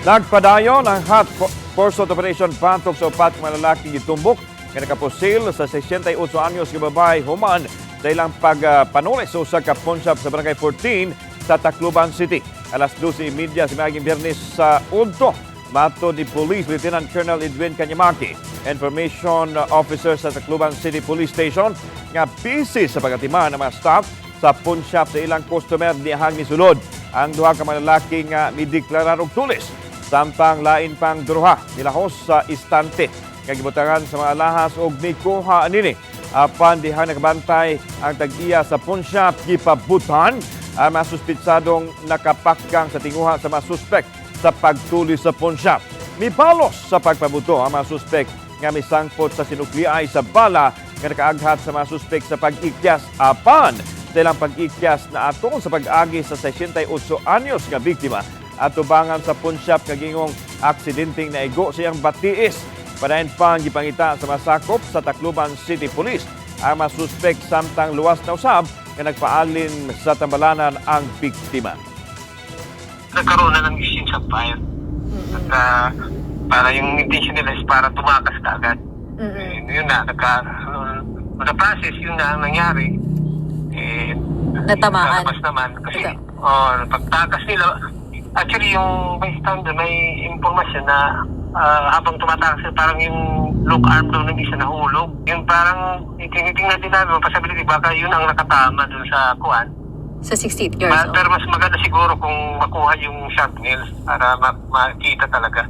Nagpadayon ang hot pursuit operation batok sa upat ng lalaking gitumbok nga nakapusil sa 68 anyos nga babaye human sa ilang pagpanulis sa pawnshop sa Barangay 14 sa Tacloban City. Alas 12:30 sa miaging Biyernes sa udto. Mato ni Police Lieutenant Colonel Edwin Kanyamaki, Information Officer sa Tacloban City Police Station, nga busy sa pagatiman ng mga staff sa pawnshop sa ilang customer niyahang misulod ang duha ka malalaki nga mideklarar og tulis. Samtang lain pang duruha nilahos sa istante nga gibutangan sa mga alahas og nikuha nini. Apan dihang nakabantay ang tag-iya sa pawnshop gipabutan ang mga suspitsadong nakapakgang sa tinguha sa mga suspek sa pagtulis sa pawnshop. Mibalos sa pagpabuto ang mga suspek nga misangpot sa sinukliay sa bala nga nakaaghat sa mga suspek sa pag-ikyas. Apan silang pag-ikyas na aton sa pag-agi sa 68 anyos nga biktima at tubangan sa pawnshop nga gingong aksidenteng naigo siyang batiis. Padayon pang gipangita sa masakop sa Tacloban City Police ang mga suspek samtang luwas na usab nga nagpaalin sa tambalanan ang biktima. Nagkaroon na ng exchange of fire. At para yung intention nila is para tumakas na agad. Yun na, the process, yun na ang nangyari. Natamaan. Natapas naman. Kasi pagtakas nila, actually yung bystander may impormasyon na habang tumatakas, parang yung lock arm daw ng isa nahulog. Yung parang tinitingnan din namin, possibility baka yun ang nakatama dun sa kuwan. Sa 68 years old. Pero mas maganda siguro kung makuha yung sharp nails para makita talaga.